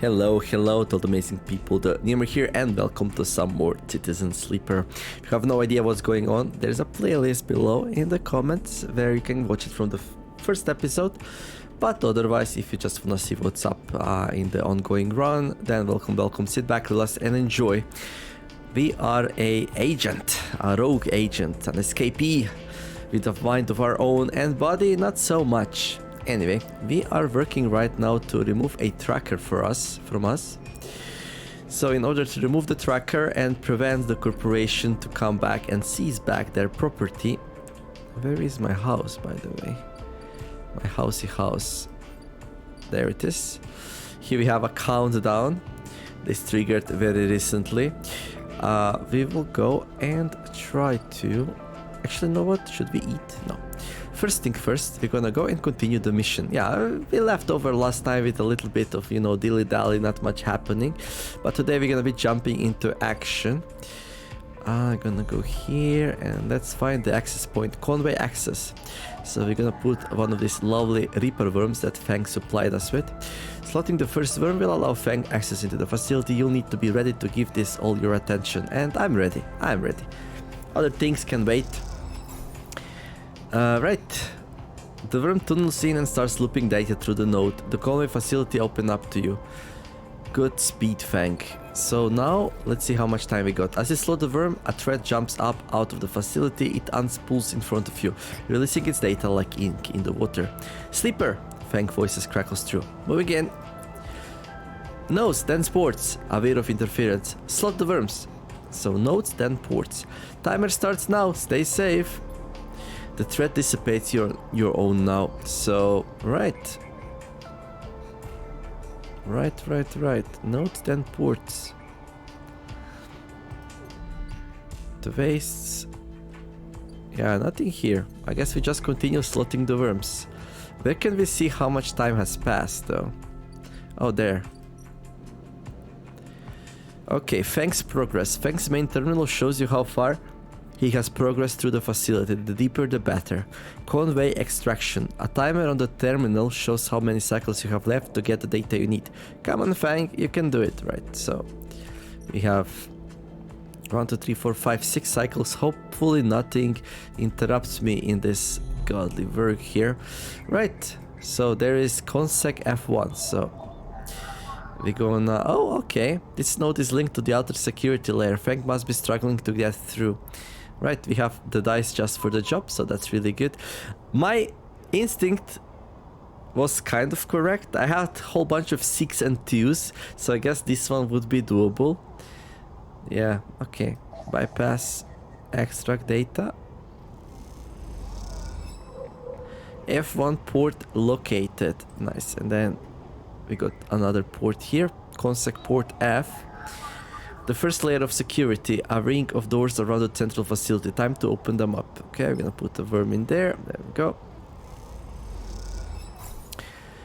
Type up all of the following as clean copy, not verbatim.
Hello to all the amazing people, the Newmer here, and welcome to some more Citizen Sleeper. If you have no idea what's going on, there's a playlist below in the comments where you can watch it from the first episode. But otherwise, if you just wanna see what's up in the ongoing run, then welcome, sit back, relax, and enjoy. We are a rogue agent, an escapee with a mind of our own and body not so much. Anyway, we are working right now to remove a tracker from us. So in order to remove the tracker and prevent the corporation to come back and seize back their property. Where is my house, by the way? My housey house. There it is. Here we have a countdown. This triggered very recently. We will go and try to... Actually, know what? Should we eat? No. First thing first, we're gonna go and continue the mission. Yeah, we left over last time with a little bit of, dilly-dally, not much happening. But today we're gonna be jumping into action. I'm gonna go here and let's find the access point, Conway access. So we're gonna put one of these lovely Reaper worms that Fang supplied us with. Slotting the first worm will allow Fang access into the facility. You'll need to be ready to give this all your attention. And I'm ready. Other things can wait. Right. The worm tunnels in and starts looping data through the node. The Conway facility open up to you. Good speed, Fang. So now, let's see how much time we got. As you slot the worm, a thread jumps up out of the facility. It unspools in front of you, releasing its data like ink in the water. Sleeper! Fang voices crackles through. Moving in. Nodes, then ports. Aware of interference. Slot the worms. So nodes, then ports. Timer starts now. Stay safe. The thread dissipates your own now. So, right. Nodes, then ports. The wastes. Yeah, nothing here. I guess we just continue slotting the worms. Where can we see how much time has passed, though? Oh, there. Okay, Fang's progress. Fang's main terminal shows you how far he has progressed through the facility. The deeper the better. Conway extraction. A timer on the terminal shows how many cycles you have left to get the data you need. Come on, Fang, you can do it, right? So we have 1, 2, 3, 4, 5, 6 cycles. Hopefully nothing interrupts me in this godly work here. Right, so there is consec F1. So we're gonna... Oh, okay. This node is linked to the outer security layer. Fang must be struggling to get through. Right, we have the dice just for the job, so that's really good. My instinct was kind of correct. I had a whole bunch of 6 and 2s, so I guess this one would be doable. Yeah, okay. Bypass, extract data. F1 port located. Nice, and then we got another port here. Consec port F. The first layer of security, a ring of doors around the central facility. Time to open them up. Okay, I'm gonna put the worm in there. There we go.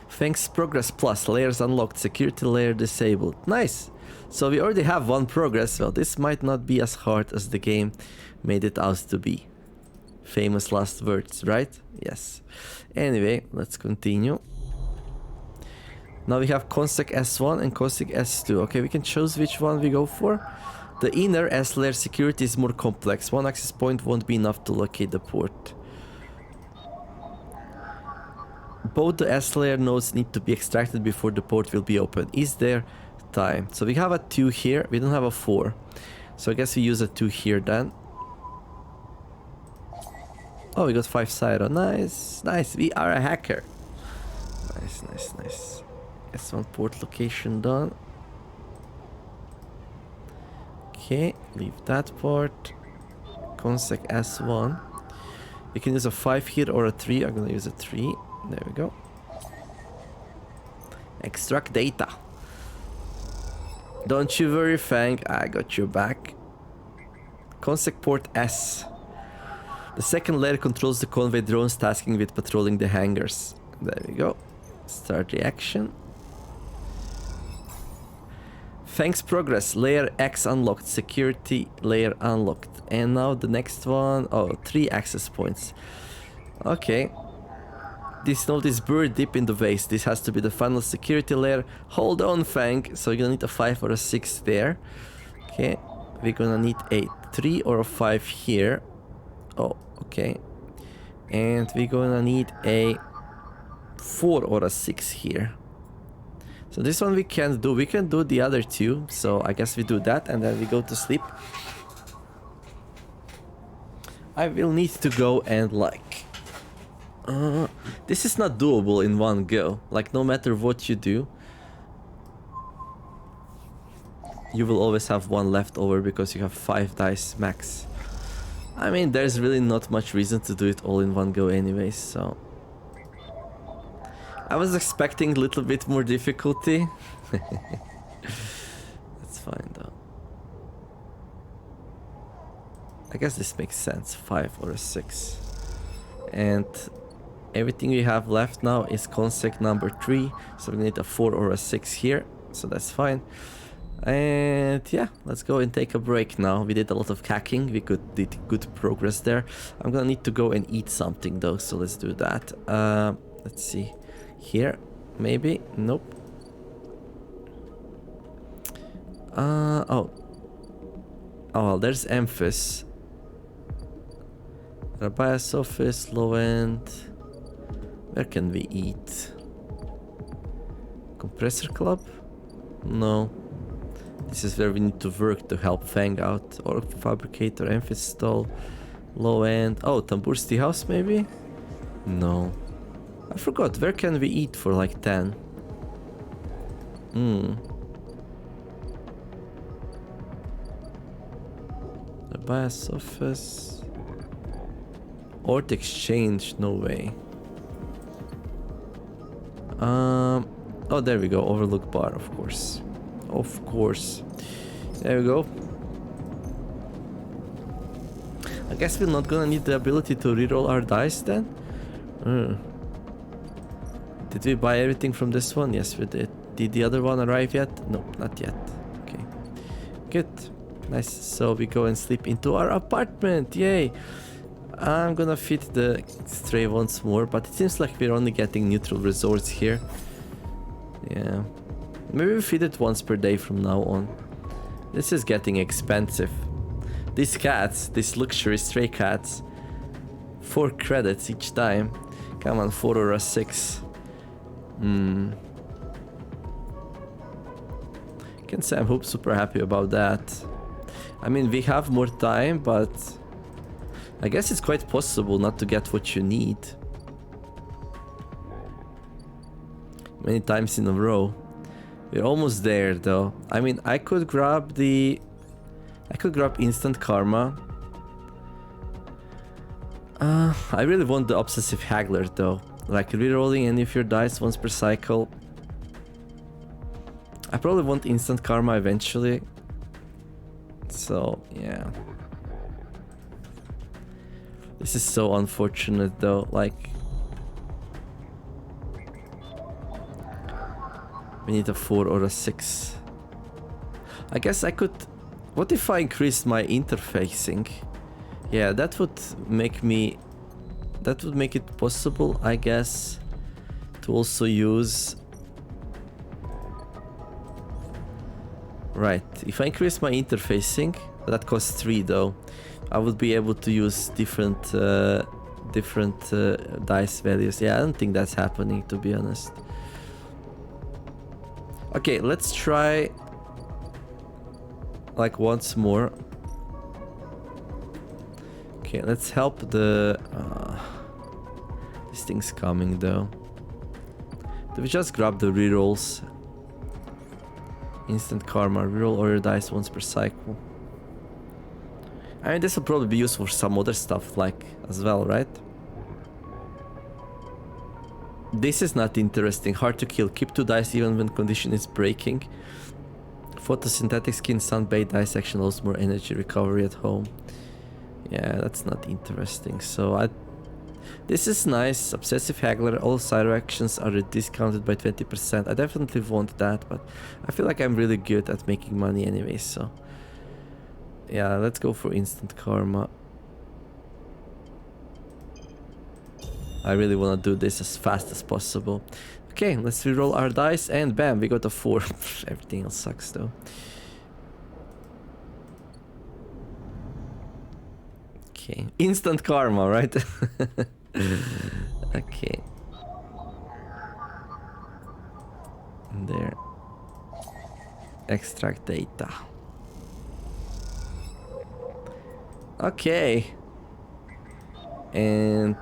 Thanks, progress plus. Layers unlocked. Security layer disabled. Nice. So we already have one progress. Well, this might not be as hard as the game made it out to be. Famous last words, right? Yes. Anyway, let's continue. Now we have consec S1 and consec S2. Okay, we can choose which one we go for. The inner S-layer security is more complex. One access point won't be enough to locate the port. Both the S-layer nodes need to be extracted before the port will be open. Is there time? So we have a 2 here. We don't have a 4. So I guess we use a 2 here then. Oh, we got 5 Cyro. Nice. We are a hacker. Nice. S1 port location done. Okay, leave that part. Consec S1. We can use a 5 here or a 3. I'm gonna use a 3. There we go. Extract data. Don't you worry, Fang. I got your back. Consec port S. The second layer controls the Conway drones tasking with patrolling the hangars. There we go. Start the action. Thanks, progress. Layer X unlocked. Security layer unlocked. And now the next one. Oh, 3 access points. Okay. This note is buried deep in the vase. This has to be the final security layer. Hold on, Fang. So you're gonna need a 5 or a 6 there. Okay. We're gonna need a 3 or a 5 here. Oh, okay. And we're gonna need a 4 or a 6 here. So this one we can't do. We can do the other two. So I guess we do that and then we go to sleep. I will need to go and like... this is not doable in one go. Like no matter what you do, you will always have one left over because you have 5 dice max. I mean, there's really not much reason to do it all in one go anyways, so... I was expecting a little bit more difficulty. That's fine though. I guess this makes sense, 5 or a 6. And everything we have left now is consec number 3, so we need a 4 or a 6 here, so that's fine. And yeah, let's go and take a break now. We did a lot of hacking, we did good progress there. I'm gonna need to go and eat something though, so let's do that. Let's see. Here, maybe? Nope. Oh. Oh, well, there's Emphis. Rabias office, low end. Where can we eat? Compressor club? No. This is where we need to work to help Fang out. Or fabricator, Emphis stall. Low end. Oh, Tambur's tea house maybe? No. I forgot, where can we eat for like 10? The bias office. Ort exchange, no way. Oh, there we go, overlook bar, of course. Of course. There we go. I guess we're not gonna need the ability to reroll our dice then? Did we buy everything from this one? Yes, we did. Did the other one arrive yet? No, not yet. Okay. Good. Nice. So we go and sleep into our apartment. Yay. I'm gonna feed the stray once more, but it seems like we're only getting neutral resorts here. Yeah. Maybe we feed it once per day from now on. This is getting expensive. These cats, these luxury stray cats, 4 credits each time. Come on, 4 or a 6. Can't say I'm super happy about that. I mean, we have more time, but I guess it's quite possible not to get what you need many times in a row. We're almost there though. I mean, I could grab instant karma. I really want the obsessive haggler though. Like rerolling any of your dice once per cycle. I probably want instant karma eventually. So, yeah. This is so unfortunate though, like... We need a 4 or a 6. I guess I could... What if I increased my interfacing? Yeah, that would make me... That would make it possible, I guess, to also use... Right, if I increase my interfacing, that costs 3 though, I would be able to use different dice values. Yeah, I don't think that's happening, to be honest. Okay, let's try like once more. Okay, let's help the... this thing's coming though. Do we just grab the rerolls? Instant karma, reroll all your dice once per cycle. I mean, this will probably be useful for some other stuff like as well, right? This is not interesting. Hard to kill. Keep 2 dice even when condition is breaking. Photosynthetic skin sunbathe dice action allows more energy recovery at home. Yeah, that's not interesting. So this is nice. Obsessive haggler. All side actions are discounted by 20%. I definitely want that, but I feel like I'm really good at making money anyway, so... Yeah, let's go for instant karma. I really want to do this as fast as possible. Okay, let's reroll our dice, and bam, we got a 4. Everything else sucks though. Okay, instant karma, right? Okay. There. Extract data. Okay. And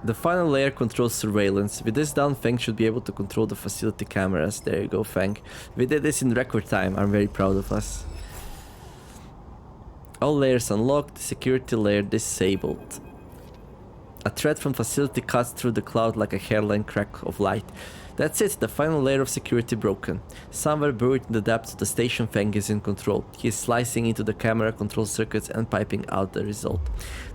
the final layer controls surveillance. With this down, Feng should be able to control the facility cameras. There you go, Feng. We did this in record time. I'm very proud of us. All layers unlocked, security layer disabled. A thread from facility cuts through the cloud like a hairline crack of light. That's it, the final layer of security broken. Somewhere buried in the depths of the station, Feng is in control. He is slicing into the camera control circuits and piping out the result.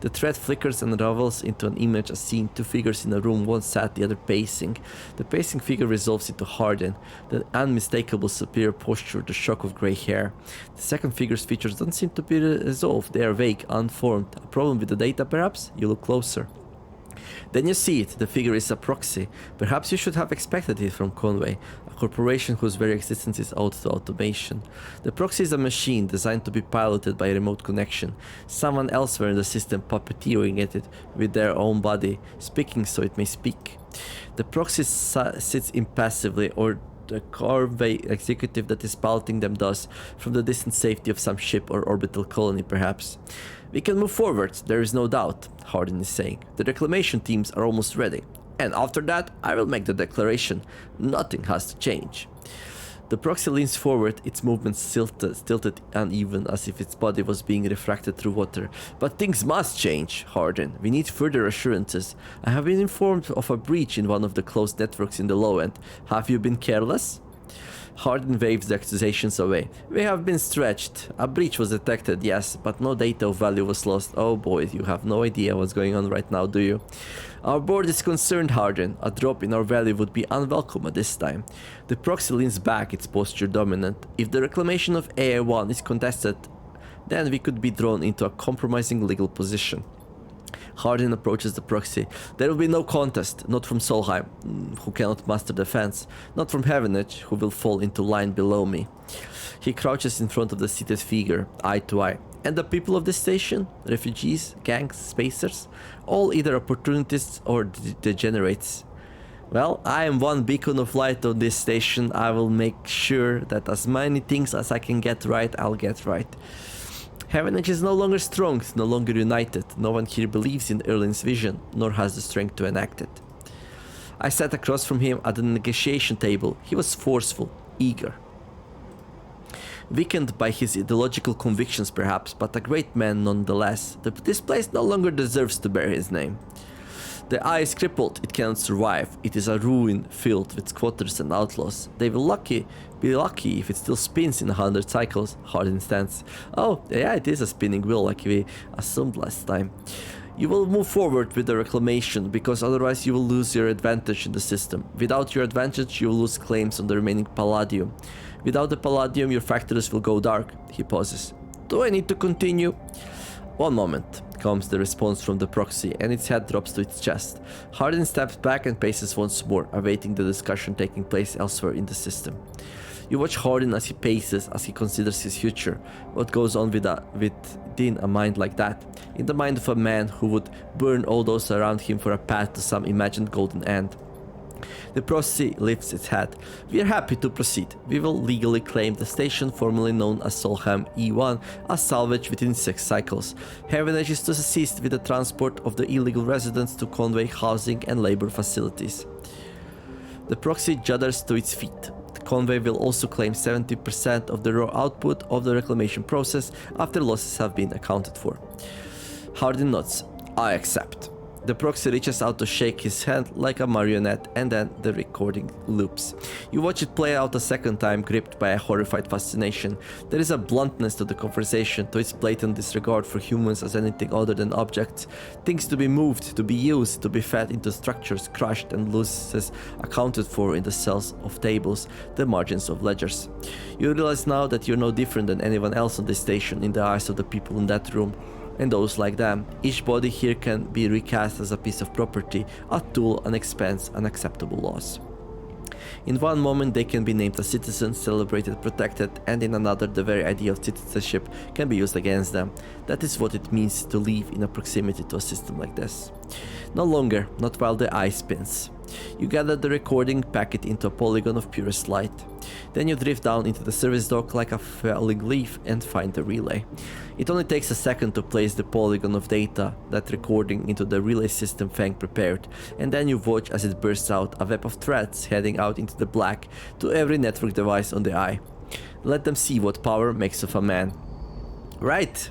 The thread flickers and unravels into an image as seen. Two figures in a room, one sat, the other pacing. The pacing figure resolves into Hardin, the unmistakable superior posture, the shock of grey hair. The second figure's features don't seem to be resolved, they are vague, unformed. A problem with the data perhaps? You look closer. Then you see it, the figure is a proxy. Perhaps you should have expected it from Conway, a corporation whose very existence is owed to automation. The proxy is a machine designed to be piloted by a remote connection, someone elsewhere in the system puppeteering at it with their own body, speaking so it may speak. The proxy sits impassively, or the Conway executive that is piloting them does, from the distant safety of some ship or orbital colony perhaps. We can move forward, there is no doubt, Hardin is saying. The reclamation teams are almost ready. And after that, I will make the declaration. Nothing has to change. The proxy leans forward, its movements tilted uneven as if its body was being refracted through water. But things must change, Hardin. We need further assurances. I have been informed of a breach in one of the closed networks in the low end. Have you been careless? Hardin waves the accusations away. We have been stretched. A breach was detected, yes, but no data of value was lost. Oh boy, you have no idea what's going on right now, do you? Our board is concerned, Hardin. A drop in our value would be unwelcome at this time. The proxy leans back, its posture dominant. If the reclamation of AI-1 is contested, then we could be drawn into a compromising legal position. Hardin approaches the proxy. There will be no contest, not from Solheim, who cannot master defense, not from Heavenage, who will fall into line below me. He crouches in front of the seated figure, eye to eye. And the people of this station? Refugees, gangs, spacers? All either opportunists or degenerates. Well, I am one beacon of light on this station. I will make sure that as many things as I can get right, I'll get right. Heavenage is no longer strong, no longer united. No one here believes in Erlin's vision, nor has the strength to enact it. I sat across from him at the negotiation table. He was forceful, eager. Weakened by his ideological convictions perhaps, but a great man nonetheless. This place no longer deserves to bear his name. The eye is crippled, it cannot survive. It is a ruin filled with squatters and outlaws. They will be lucky if it still spins in 100 cycles. Hardin stands. Oh, yeah, it is a spinning wheel like we assumed last time. You will move forward with the reclamation, because otherwise you will lose your advantage in the system. Without your advantage, you will lose claims on the remaining palladium. Without the palladium, your factories will go dark. He pauses. Do I need to continue? One moment, comes the response from the proxy, and its head drops to its chest. Hardin steps back and paces once more, awaiting the discussion taking place elsewhere in the system. You watch Hardin as he paces, as he considers his future. What goes on within a mind like that? In the mind of a man who would burn all those around him for a path to some imagined golden end. The proxy lifts its head. We are happy to proceed. We will legally claim the station formerly known as Solheim E1 as salvage within 6 cycles. Heavenage is to assist with the transport of the illegal residents to Conway housing and labor facilities. The proxy judders to its feet. Conway will also claim 70% of the raw output of the reclamation process after losses have been accounted for. Hardin nods. I accept. The proxy reaches out to shake his hand like a marionette, and then the recording loops. You watch it play out a second time, gripped by a horrified fascination. There is a bluntness to the conversation, to its blatant disregard for humans as anything other than objects. Things to be moved, to be used, to be fed into structures, crushed and losses accounted for in the cells of tables, the margins of ledgers. You realize now that you're no different than anyone else on this station in the eyes of the people in that room. and those like them. Each body here can be recast as a piece of property, a tool, an expense, an acceptable loss. In one moment they can be named a citizen, celebrated, protected, and in another the very idea of citizenship can be used against them. That is what it means to live in a proximity to a system like this. No longer, not while the eye spins. You gather the recording, pack it into a polygon of purest light. Then you drift down into the service dock like a falling leaf and find the relay. It only takes a second to place the polygon of data, that recording, into the relay system Fang prepared, and then you watch as it bursts out, a web of threads heading out into the black to every network device on the eye. Let them see what power makes of a man. Right.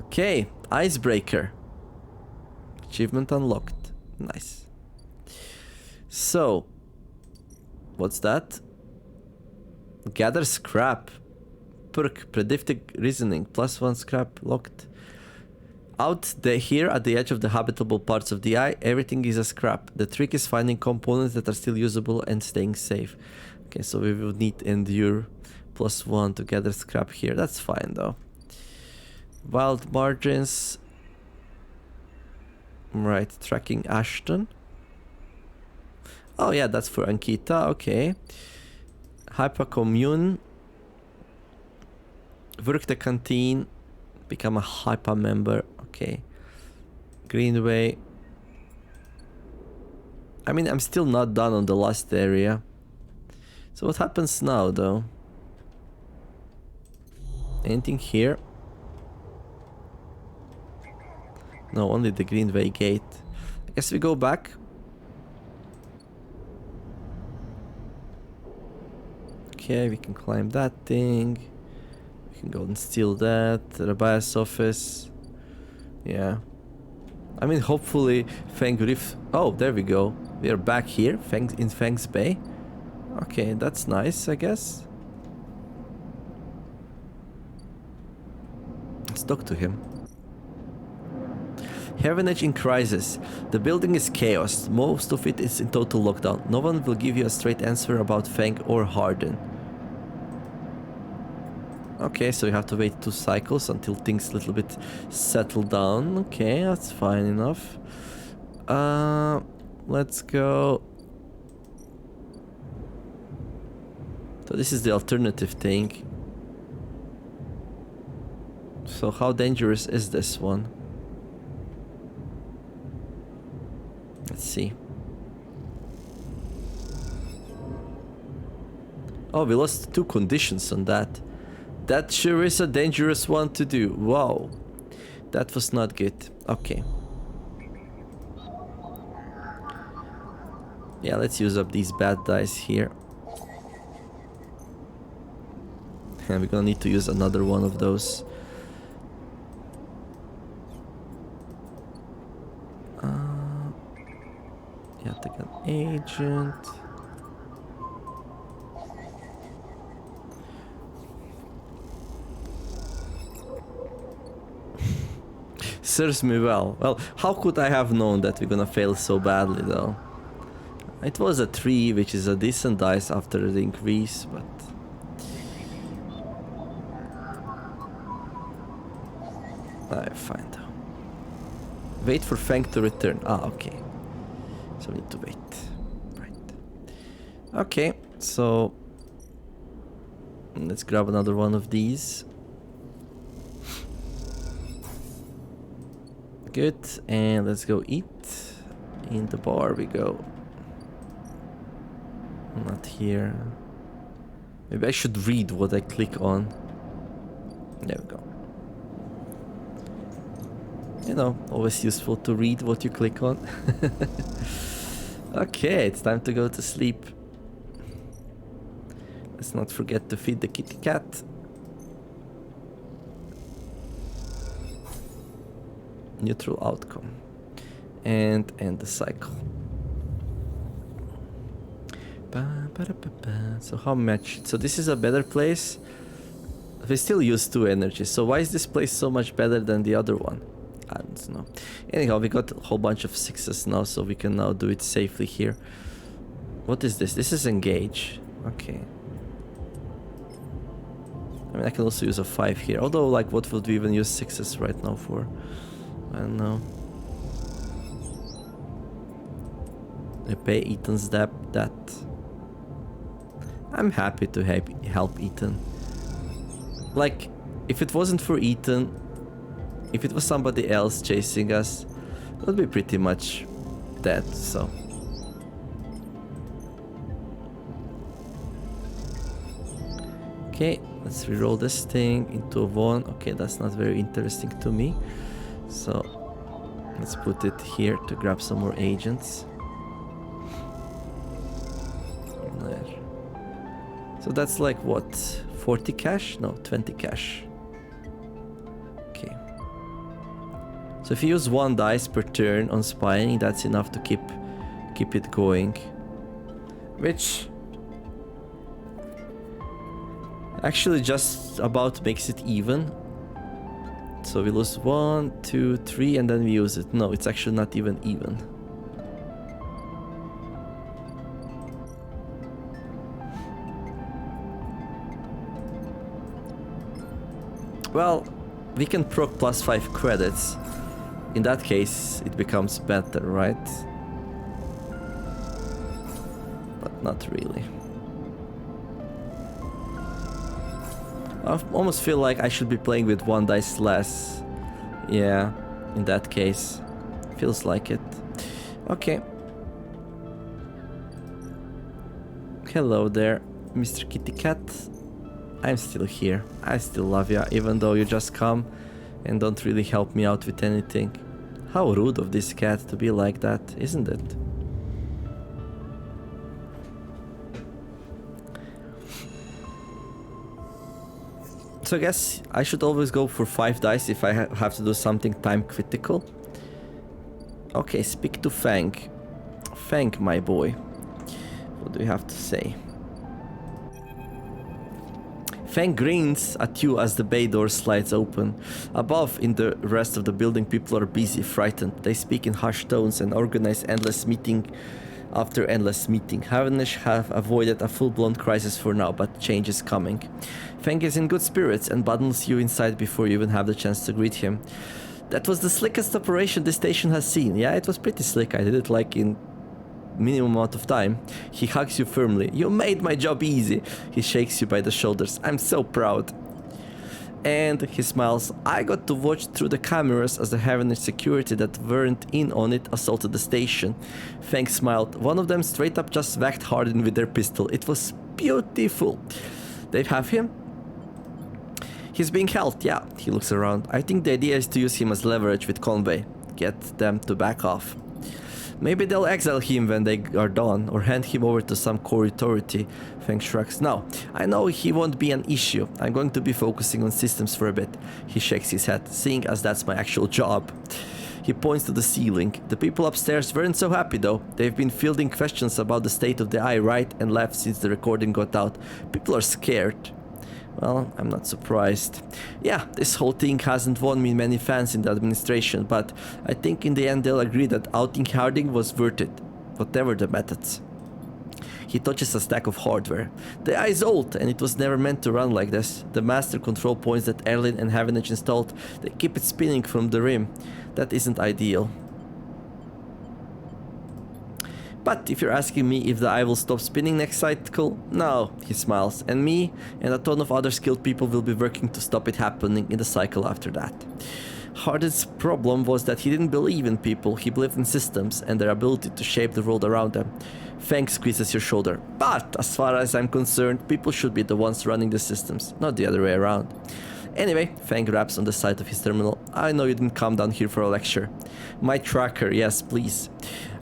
Okay, icebreaker. Achievement unlocked. Nice. So, what's that? Gather scrap. Perk, predictive reasoning, +1 scrap locked. Out here at the edge of the habitable parts of the eye, everything is a scrap. The trick is finding components that are still usable and staying safe. Okay, so we will need endure +1 to gather scrap here. That's fine though. Wild margins. Right, tracking Ashton. Oh yeah, that's for Ankita, okay. Hypercommune. Work the canteen. Become a hyper member, okay. Greenway. I mean, I'm still not done on the last area. So what happens now though? Anything here? No, only the Greenway gate. I guess we go back. Okay, we can climb that thing. We can go and steal that. Rabia's office. Yeah. I mean, hopefully Fang Reef... Oh, there we go. We are back here, in Fang's Bay. Okay, that's nice, I guess. Let's talk to him. Heavenage in crisis. The building is chaos. Most of it is in total lockdown. No one will give you a straight answer about Fang or Harden. Okay, so you have to wait 2 cycles until things a little bit settle down. Okay, that's fine enough. Let's go. So this is the alternative thing. So how dangerous is this one? Let's see. Oh, we lost 2 conditions on that. That sure is a dangerous one to do. Wow. That was not good. Okay. Yeah, let's use up these bad dice here. And we're gonna need to use another one of those. Yeah, take an agent. Serves me well. Well, how could I have known that we're gonna fail so badly though? It was a 3, which is a decent dice after the increase, but... Alright, fine though. Wait for Fang to return. Ah, okay. So we need to wait. Right. Okay, so... Let's grab another one of these. Good, and let's go eat. In the bar we go. Not here. Maybe I should read what I click on. There we go. You know, always useful to read what you click on. Okay, it's time to go to sleep. Let's not forget to feed the kitty cat. Neutral outcome. And end the cycle. So how much? So this is a better place. We still use 2 energies. So why is this place so much better than the other one? I don't know. Anyhow, we got a whole bunch of 6s now, so we can now do it safely here. What is this? This is engage. Okay. I mean, I can also use a 5 here. Although, like, what would we even use 6s right now for? I don't know. Repay Ethan's debt. I'm happy to help Ethan. Like, if it wasn't for Ethan, if it was somebody else chasing us, it would be pretty much dead, so. Okay, let's reroll this thing into a 1. Okay, that's not very interesting to me. So, let's put it here to grab some more agents. There. So that's like what? 40 cash? No, 20 cash. Okay. So if you use 1 dice per turn on spying, that's enough to keep it going. Which actually just about makes it even. So we lose 1, 2, 3 and then we use it. No, it's actually not even. Well, we can proc +5 credits. In that case, it becomes better, right? But not really. I almost feel like I should be playing with 1 dice less. Yeah, in that case. Feels like it. Okay. Hello there, Mr. Kitty Cat. I'm still here. I still love ya, even though you just come and don't really help me out with anything. How rude of this cat to be like that, isn't it? So I guess I should always go for 5 dice if I have to do something time critical. Okay, speak to Fang. Fang, my boy. What do you have to say? Fang grins at you as the bay door slides open. Above, in the rest of the building, people are busy, frightened. They speak in hushed tones and organize endless meeting after endless meeting. Havenish have avoided a full-blown crisis for now, but change is coming. Fang is in good spirits and bundles you inside before you even have the chance to greet him. That was the slickest operation this station has seen. Yeah, it was pretty slick. I did it like in minimum amount of time. He hugs you firmly. You made my job easy. He shakes you by the shoulders. I'm so proud. And he smiles. I got to watch through the cameras as the Havenish security that weren't in on it assaulted the station. Fang smiled. One of them straight up just whacked Hardin with their pistol. It was beautiful. They have him? He's being held, yeah. He looks around. I think the idea is to use him as leverage with Conway. Get them to back off. Maybe they'll exile him when they are done, or hand him over to some core authority. Feng shrugs. No, I know he won't be an issue. I'm going to be focusing on systems for a bit. He shakes his head, seeing as that's my actual job. He points to the ceiling. The people upstairs weren't so happy though. They've been fielding questions about the state of the eye right and left since the recording got out. People are scared. Well, I'm not surprised. Yeah, this whole thing hasn't won me many fans in the administration, but I think in the end they'll agree that outing Harding was worth it, whatever the methods. He touches a stack of hardware. The eye's old, and it was never meant to run like this. The master control points that Erlin and Havenich installed, they keep it spinning from the rim. That isn't ideal. But if you're asking me if the eye will stop spinning next cycle, no, he smiles. And me and a ton of other skilled people will be working to stop it happening in the cycle after that. Hardin's problem was that he didn't believe in people, he believed in systems and their ability to shape the world around them. Fang squeezes your shoulder. But as far as I'm concerned, people should be the ones running the systems, not the other way around. Anyway, Fang raps on the side of his terminal. I know you didn't come down here for a lecture. My tracker, yes, please.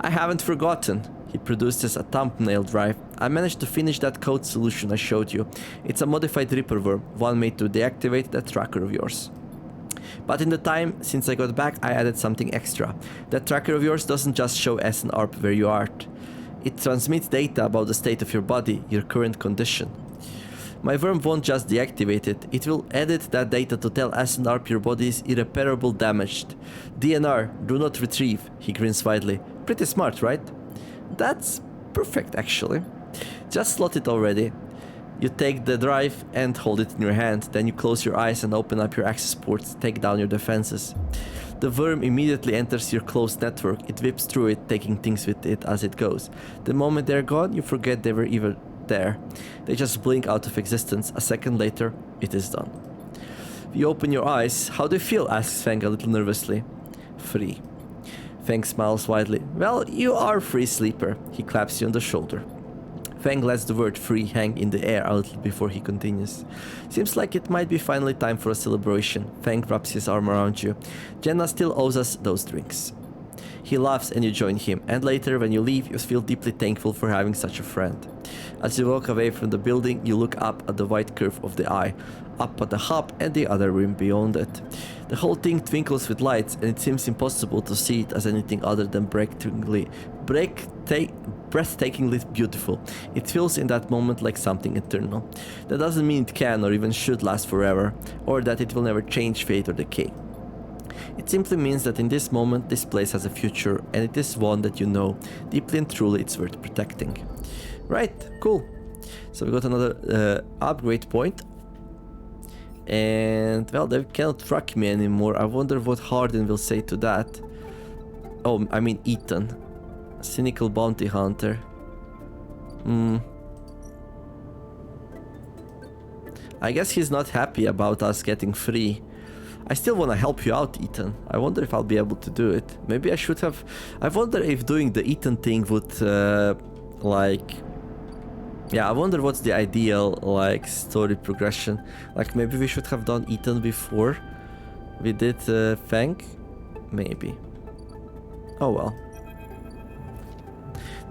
I haven't forgotten. He produces a thumbnail drive. I managed to finish that code solution I showed you. It's a modified Reaper worm, one made to deactivate that tracker of yours. But in the time since I got back, I added something extra. That tracker of yours doesn't just show S and ARP where you are. It transmits data about the state of your body, your current condition. My worm won't just deactivate it, it will edit that data to tell S and ARP your body is irreparably damaged. DNR, do not retrieve, he grins widely. Pretty smart, right? That's perfect, actually. Just slot it already. You take the drive and hold it in your hand. Then you close your eyes and open up your access ports, take down your defenses. The worm immediately enters your closed network. It whips through it, taking things with it as it goes. The moment they're gone, you forget they were even there. They just blink out of existence. A second later, it is done. You open your eyes. How do you feel? Asks Feng a little nervously. Free. Feng smiles widely. Well, you are free, sleeper. He claps you on the shoulder. Feng lets the word free hang in the air a little before he continues. Seems like it might be finally time for a celebration. Feng wraps his arm around you. Jenna still owes us those drinks. He laughs and you join him, and later when you leave you feel deeply thankful for having such a friend. As you walk away from the building, you look up at the white curve of the eye, up at the hub and the other room beyond it. The whole thing twinkles with lights and it seems impossible to see it as anything other than breathtakingly beautiful. It feels in that moment like something eternal. That doesn't mean it can or even should last forever, or that it will never change, fade or decay. It simply means that in this moment this place has a future, and it is one that you know deeply and truly it's worth protecting. Right, cool. So we got another upgrade point. And well, they cannot track me anymore. I wonder what Harden will say to that. Oh, I mean Ethan. Cynical bounty hunter. I guess he's not happy about us getting free. I still want to help you out, Ethan. I wonder if I'll be able to do it. Maybe I should have... I wonder if doing the Ethan thing would, like... Yeah, I wonder what's the ideal, like, story progression. Like, maybe we should have done Ethan before we did Feng? Maybe. Oh well.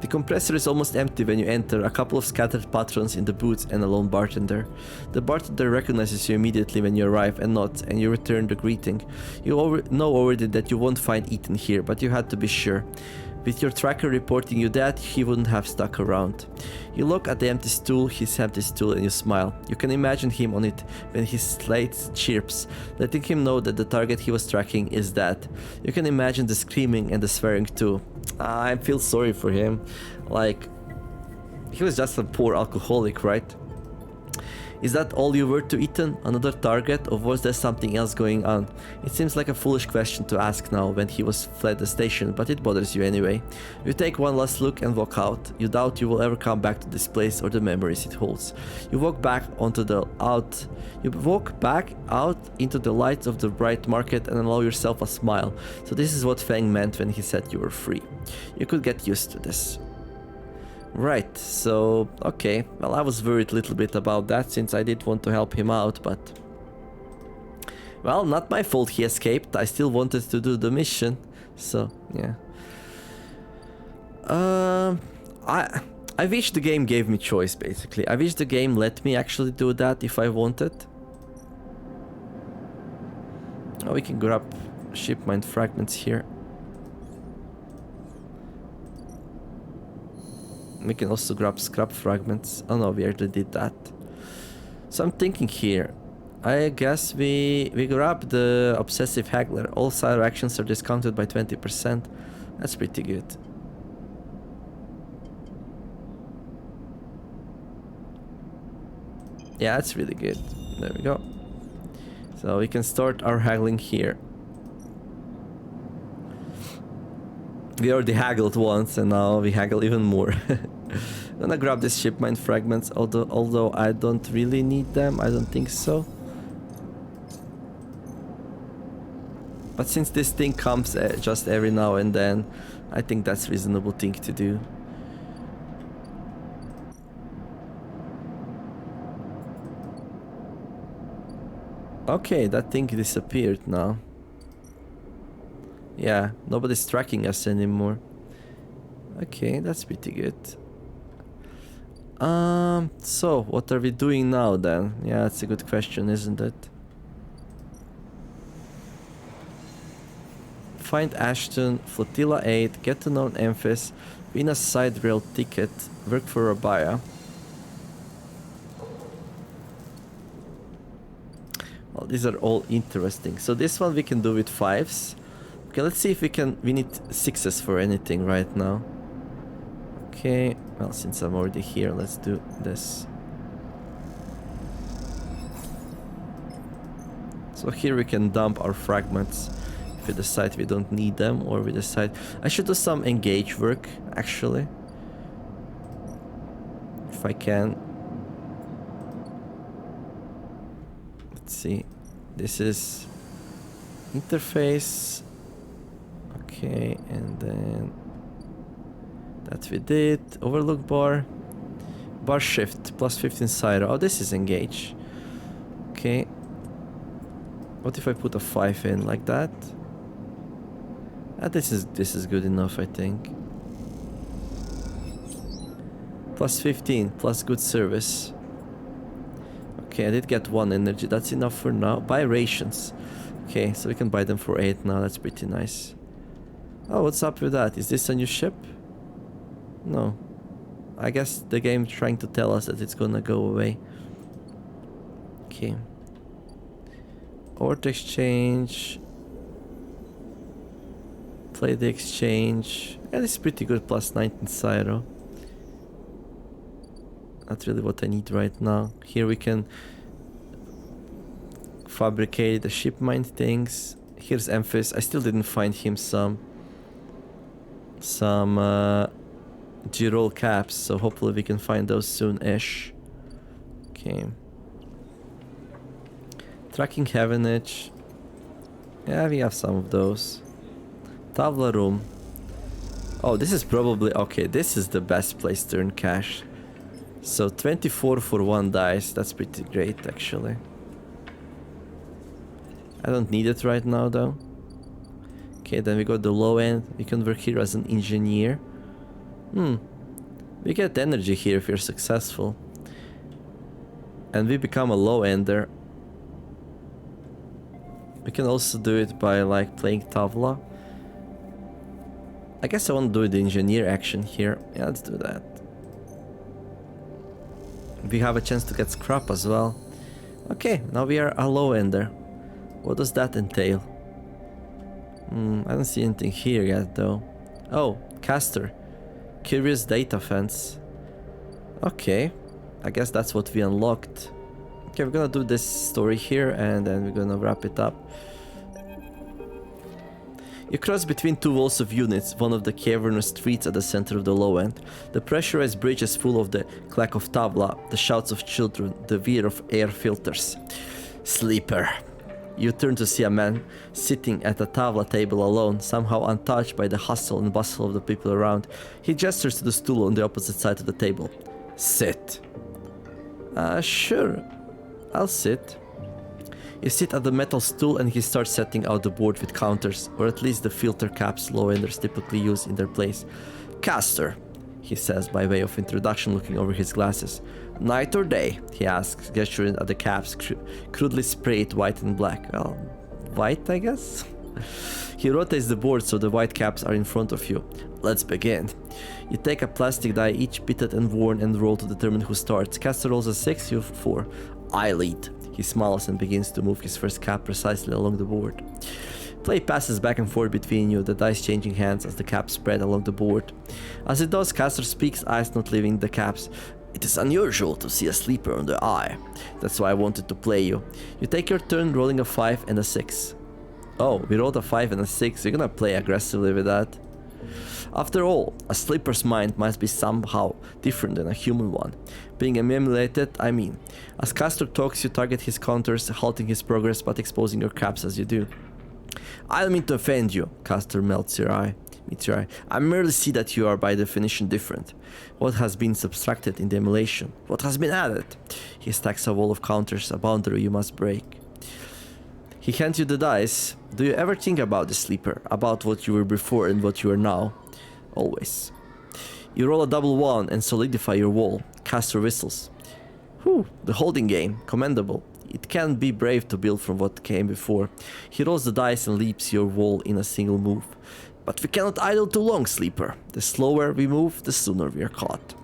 The compressor is almost empty when you enter, a couple of scattered patrons in the booth and a lone bartender. The bartender recognizes you immediately when you arrive and nods, and you return the greeting. You know already that you won't find Ethan here, but you had to be sure. With your tracker reporting you that, he wouldn't have stuck around. You look at the empty stool, his empty stool, and you smile. You can imagine him on it when his slate chirps, letting him know that the target he was tracking is that. You can imagine the screaming and the swearing too. I feel sorry for him. Like, he was just a poor alcoholic, right? Is that all you were to Ethan? Another target? Or was there something else going on? It seems like a foolish question to ask now when he was fled the station, but it bothers you anyway. You take one last look and walk out. You doubt you will ever come back to this place or the memories it holds. You walk back into the lights of the bright market and allow yourself a smile. So this is what Feng meant when he said you were free. You could get used to this. Right, so, okay, well I was worried a little bit about that since I did want to help him out, but... Well, not my fault he escaped, I still wanted to do the mission, so, yeah. I wish the game gave me choice, basically. I wish the game let me actually do that if I wanted. Oh, we can grab ship mine fragments here. We can also grab scrap fragments. Oh no, we already did that. So I'm thinking here. I guess we grab the obsessive haggler. All side actions are discounted by 20%. That's pretty good. Yeah, that's really good. There we go. So we can start our haggling here. We already haggled once and now we haggle even more. I'm gonna grab these ship mine fragments, although I don't really need them, I don't think so. But since this thing comes just every now and then, I think that's a reasonable thing to do. Okay, that thing disappeared now. Yeah, nobody's tracking us anymore. Okay, that's pretty good. So what are we doing now then? Yeah, that's a good question, isn't it? Find Ashton, Flotilla 8, get to know Emphis, win a side rail ticket, work for Rabaya. Well, these are all interesting. So this one we can do with 5s. Okay, let's see if we need 6s for anything right now. Okay, well, since I'm already here, let's do this. So here we can dump our fragments if we decide we don't need them, or we decide... I should do some engage work, actually. If I can. Let's see. This is interface. Okay, and then that we did. Overlook bar. Bar shift, plus 15 cyro. Oh, this is engage. Okay. What if I put a 5 in like that? This is good enough, I think. Plus 15, plus good service. Okay, I did get 1 energy. That's enough for now. Buy rations. Okay, so we can buy them for 8 now. That's pretty nice. Oh, what's up with that? Is this a new ship? No. I guess the game trying to tell us that it's gonna go away. Okay. Ort exchange. Play the exchange. Yeah, this is pretty good. Plus 19 cyro. Not really what I need right now. Here we can fabricate the ship mine things. Here's Emphys. I still didn't find him some G-roll caps, so hopefully we can find those soon-ish. Okay. Tracking Heavenage. Yeah, we have some of those. Tavla room. Oh, this is probably... Okay, this is the best place to earn cash. So 24 for 1 dice. That's pretty great, actually. I don't need it right now, though. Okay, then we got the low end. We can work here as an engineer. We get energy here if we're successful. And we become a low ender. We can also do it by like playing Tavla. I guess I want to do the engineer action here. Yeah, let's do that. We have a chance to get scrap as well. Okay, now we are a low ender. What does that entail? I don't see anything here yet though. Oh, caster. Curious data fence. Okay, I guess that's what we unlocked. Okay, we're gonna do this story here and then we're gonna wrap it up. You cross between 2 walls of units, one of the cavernous streets at the center of the low end. The pressurized bridge is full of the clack of tabla, the shouts of children, the whir of air filters. Sleeper. You turn to see a man sitting at a tavla table alone, somehow untouched by the hustle and bustle of the people around. He gestures to the stool on the opposite side of the table. Sit. Sure. I'll sit. You sit at the metal stool and he starts setting out the board with counters, or at least the filter caps low-enders typically use in their place. Caster, he says by way of introduction, looking over his glasses. Night or day? He asks, gesturing at the caps, crudely sprayed white and black. Well, white, I guess? He rotates the board so the white caps are in front of you. Let's begin. You take a plastic die, each pitted and worn, and roll to determine who starts. Caster rolls a 6, you 4. I lead. He smiles and begins to move his first cap precisely along the board. Play passes back and forth between you, the dice changing hands as the caps spread along the board. As it does, Caster speaks, eyes not leaving the caps. It is unusual to see a sleeper on the eye. That's why I wanted to play you. You take your turn rolling a 5 and a 6. Oh, we rolled a 5 and a 6. You're gonna play aggressively with that. After all, a sleeper's mind must be somehow different than a human one. Being emulated, I mean. As Caster talks, you target his counters, halting his progress but exposing your caps as you do. I don't mean to offend you, Caster meets your eye. I merely see that you are by definition different. What has been subtracted in the emulation? What has been added? He stacks a wall of counters, a boundary you must break. He hands you the dice. Do you ever think about the sleeper? About what you were before and what you are now? Always. You roll a double 1 and solidify your wall. Caster whistles. Whew, the holding game. Commendable. It can be brave to build from what came before. He rolls the dice and leaps your wall in a single move. But we cannot idle too long, sleeper. The slower we move, the sooner we are caught.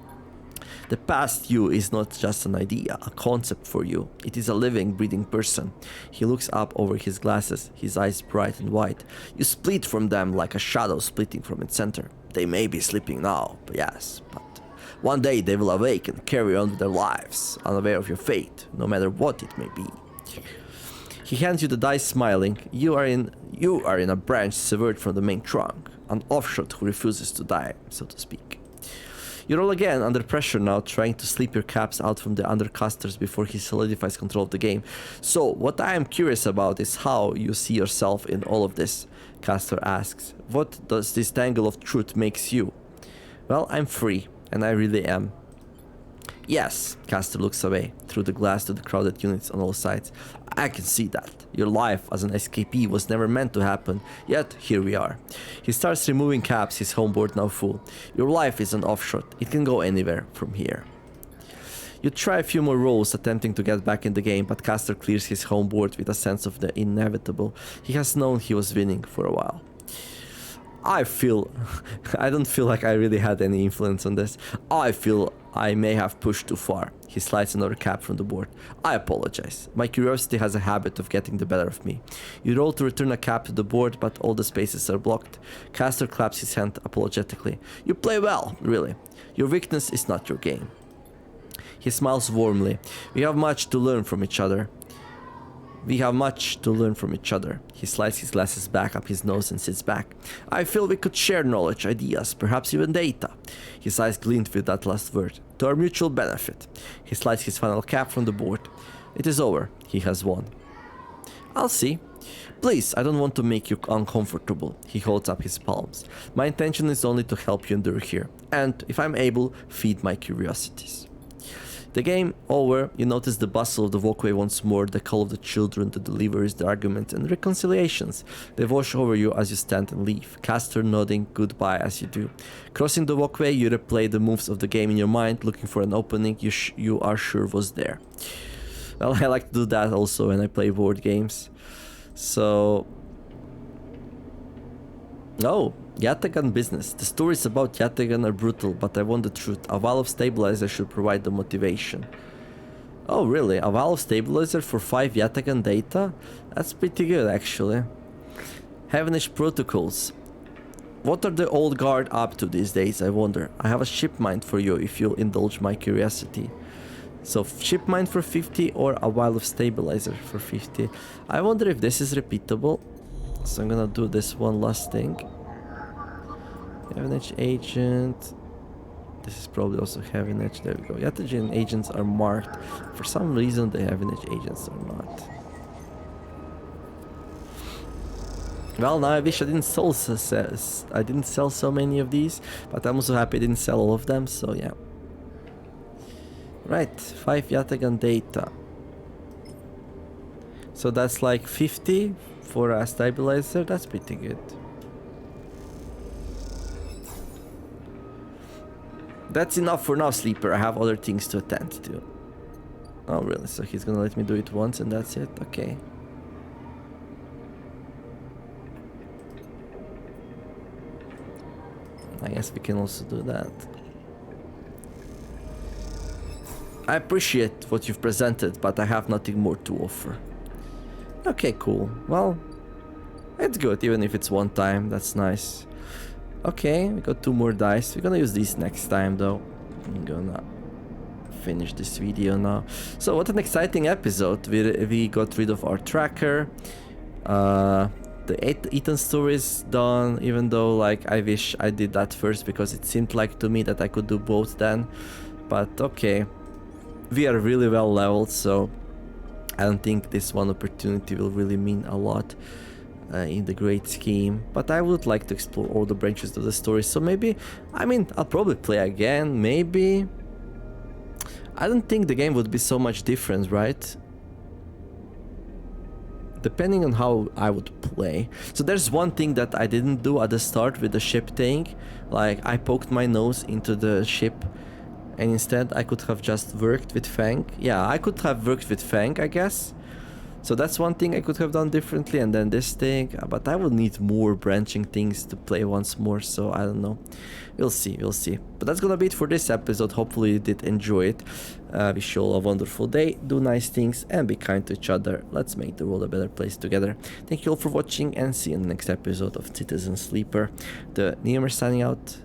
The past you is not just an idea, a concept for you. It is a living, breathing person. He looks up over his glasses, his eyes bright and white. You split from them like a shadow splitting from its center. They may be sleeping now, yes, but one day they will awake and carry on with their lives, unaware of your fate, no matter what it may be. He hands you the dice, smiling. You are in a branch severed from the main trunk, an offshoot who refuses to die, so to speak. You roll again, under pressure now, trying to sleep your caps out from the undercasters before he solidifies control of the game. So, what I am curious about is how you see yourself in all of this, Caster asks. What does this tangle of truth makes you? Well, I'm free, and I really am. Yes, Caster looks away, through the glass to the crowded units on all sides. I can see that. Your life as an escapee was never meant to happen, yet here we are. He starts removing caps, his homeboard now full. Your life is an offshot, it can go anywhere from here. You try a few more rolls attempting to get back in the game, but Caster clears his homeboard with a sense of the inevitable. He has known he was winning for a while. I don't feel like I really had any influence on this. I feel I may have pushed too far. He slides another cap from the board. I apologize. My curiosity has a habit of getting the better of me. You roll to return a cap to the board, but all the spaces are blocked. Caster claps his hand apologetically. You play well, really. Your weakness is not your game. He smiles warmly. We have much to learn from each other. He slides his glasses back up his nose and sits back. I feel we could share knowledge, ideas, perhaps even data. His eyes glint with that last word. To our mutual benefit. He slides his final cap from the board. It is over. He has won. I'll see. Please, I don't want to make you uncomfortable. He holds up his palms. My intention is only to help you endure here. And, if I'm able, feed my curiosities. The game over, you notice the bustle of the walkway once more, the call of the children, the deliveries, the arguments and reconciliations. They wash over you as you stand and leave, Caster nodding goodbye as you do. Crossing the walkway, you replay the moves of the game in your mind, looking for an opening you are sure was there. Well, I like to do that also when I play board games. So... Oh, Yatagan business. The stories about Yatagan are brutal, but I want the truth. A vial of stabilizer should provide the motivation. Oh, really? A vial of stabilizer for 5 Yatagan data? That's pretty good, actually. Heavenish protocols. What are the old guard up to these days, I wonder? I have a ship mind for you if you'll indulge my curiosity. So, ship mind for 50 or a vial of stabilizer for 50. I wonder if this is repeatable. So I'm gonna do this one last thing. Heaven Edge agent. This is probably also Heaven Edge. There we go. Yatagan agents are marked. For some reason the Heaven Edge agents are not. Well, now I wish I didn't sell so many of these, but I'm also happy I didn't sell all of them, so yeah. Right, 5 Yatagan data. So that's like 50 for a stabilizer. That's pretty good. That's enough for now, Sleeper. I have other things to attend to. Oh, really? So he's gonna let me do it once and that's it? Okay. I guess we can also do that. I appreciate what you've presented, but I have nothing more to offer. Okay, cool. Well, it's good, even if it's one time. That's nice. Okay, we got 2 more dice. We're gonna use these next time, though. I'm gonna finish this video now. So, what an exciting episode. We got rid of our tracker. The Ethan story is done, even though, like, I wish I did that first, because it seemed like to me that I could do both then. But, okay. We are really well leveled, so I don't think this one opportunity will really mean a lot in the great scheme. But I would like to explore all the branches of the story, so maybe, I mean, I'll probably play again, maybe. I don't think the game would be so much different, right? Depending on how I would play. So there's one thing that I didn't do at the start with the ship thing. Like, I poked my nose into the ship, and instead I could have just worked with Fang. Yeah, I could have worked with Fang, I guess. So that's one thing I could have done differently, and then this thing. But I will need more branching things to play once more, so I don't know. We'll see, we'll see. But that's gonna be it for this episode. Hopefully you did enjoy it. Wish you all a wonderful day, do nice things, and be kind to each other. Let's make the world a better place together. Thank you all for watching, and see you in the next episode of Citizen Sleeper. The Neomer signing out.